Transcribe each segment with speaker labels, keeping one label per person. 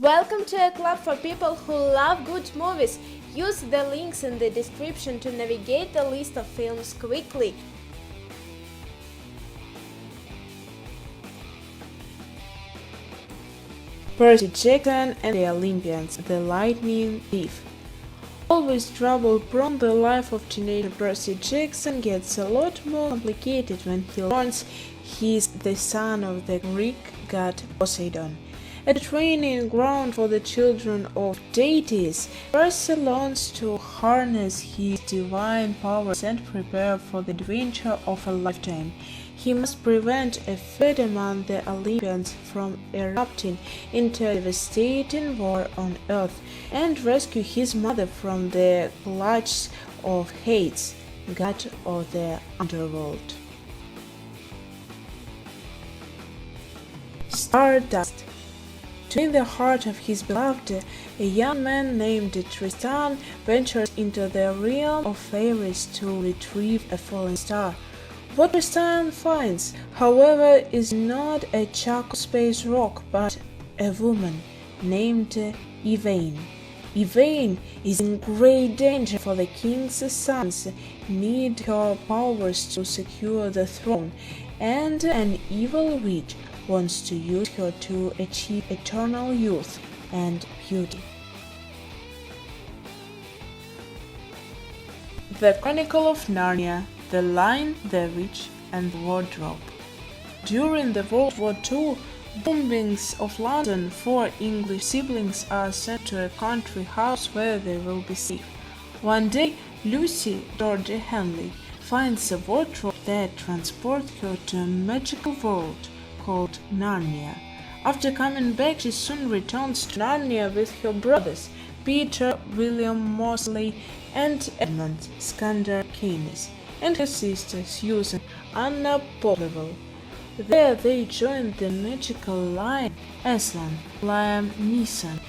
Speaker 1: Welcome to a club for people who love good movies. Use the links in the description to navigate the list of films quickly. Percy Jackson and the Olympians, the Lightning Thief. Always trouble-prone, the life of teenager Percy Jackson gets a lot more complicated when he learns he's the son of the Greek god Poseidon. At a training ground for the children of deities, Percy learns to harness his divine powers and prepare for the adventure of a lifetime. He must prevent a flood among the Olympians from erupting into a devastating war on Earth and rescue his mother from the clutches of Hades, god of the underworld. Stardust. In the heart of his beloved, a young man named Tristan ventures into the realm of fairies to retrieve a fallen star. What Tristan finds, however, is not a charcoal space rock, but a woman named Yvain. Yvain is in great danger, for the king's sons need her powers to secure the throne, and an evil witch wants to use her to achieve eternal youth and beauty. The Chronicles of Narnia, The Lion, the Witch, and the Wardrobe. During the World War II bombings of London, 4 English siblings are sent to a country house where they will be safe. One day, Lucy, Georgie Henley, finds a wardrobe that transports her to a magical world called Narnia. After coming back, she soon returns to Narnia with her brothers, Peter, William Moseley, and Edmund Skander Keynes, and her sister Susan Anna Popplewell. There they join the magical lion Aslan, Liam Neeson,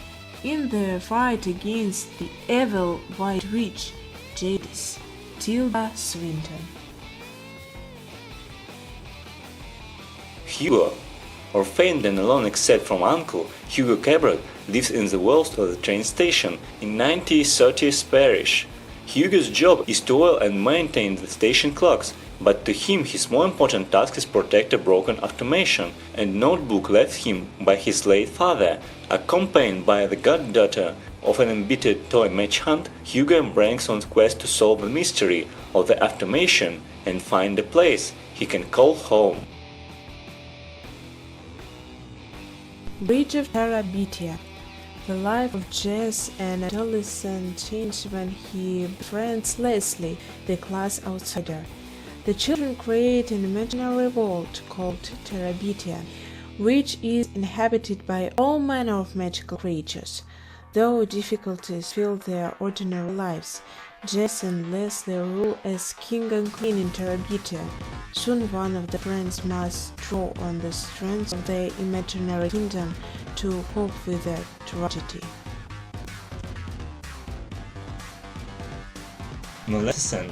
Speaker 1: in their fight against the evil White Witch, Jadis, Tilda Swinton.
Speaker 2: Hugo, orphaned and alone except from uncle, Hugo Cabot lives in the walls of the train station in 1930s Paris. Hugo's job is to oil and maintain the station clocks, but to him his more important task is protect a broken automation, and notebook left him by his late father. Accompanied by the goddaughter of an embittered toy match hunt, Hugo embarks on the quest to solve the mystery of the automation and find a place he can call home.
Speaker 1: Bridge of Terabithia. The life of Jess, an adolescent, changed when he befriends Leslie, the class outsider. The children create an imaginary world called Terabithia, which is inhabited by all manner of magical creatures. Though difficulties fill their ordinary lives, Jess and Leslie rule as king and queen in Terabithia. Soon one of the friends must draw on the strength of their imaginary kingdom to cope with their tragedy.
Speaker 2: Maleficent.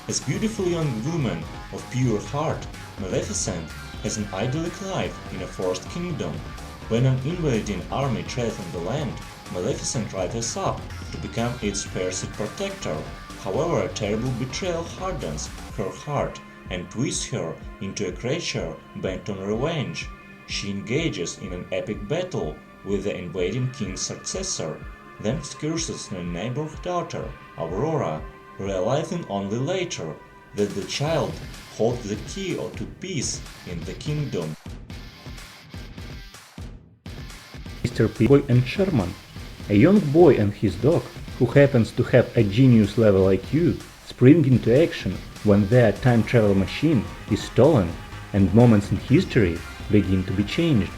Speaker 2: As beautiful young woman of pure heart, Maleficent has an idyllic life in a forest kingdom. When an invading army treads on the land, Maleficent rises up to become its perceived protector. However, a terrible betrayal hardens her heart and twists her into a creature bent on revenge. She engages in an epic battle with the invading king's successor, then curses her neighbor's daughter, Aurora, realizing only later that the child holds the key to peace in the kingdom.
Speaker 3: Mr. Peabody Sherman, a young boy and his dog, who happens to have a genius level IQ, spring into action when their time travel machine is stolen and moments in history begin to be changed.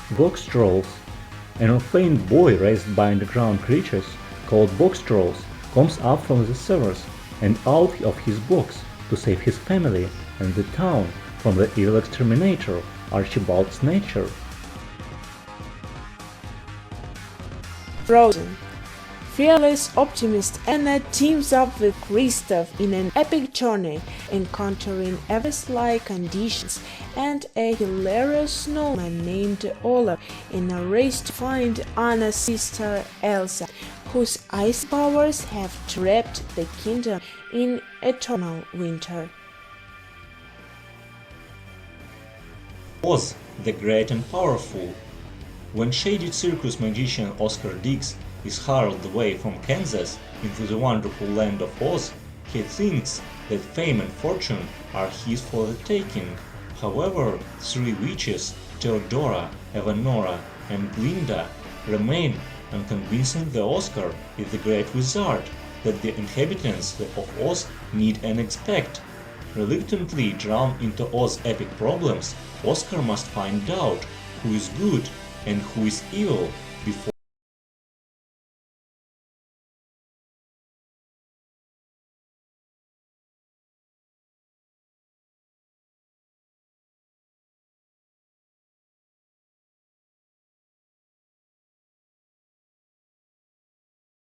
Speaker 3: Boxtrolls. An orphaned boy raised by underground creatures called Boxtrolls comes up from the sewers and out of his box to save his family and the town from the evil exterminator Archibald Snatcher.
Speaker 1: Frozen. fearless optimist Anna teams up with Kristoff in an epic journey, encountering Everest-like conditions and a hilarious snowman named Olaf in a race to find Anna's sister Elsa, whose ice powers have trapped the kingdom in eternal winter.
Speaker 2: Oz, the Great and Powerful. When shady circus magician Oscar Diggs is hurled away from Kansas into the wonderful land of Oz, he thinks that fame and fortune are his for the taking. However, three witches, Theodora, Evanora, and Glinda, remain convincing the Oscar is the great wizard that the inhabitants of Oz need and expect. Reluctantly drawn into Oz's epic problems, Oscar must find out who is good and who is evil before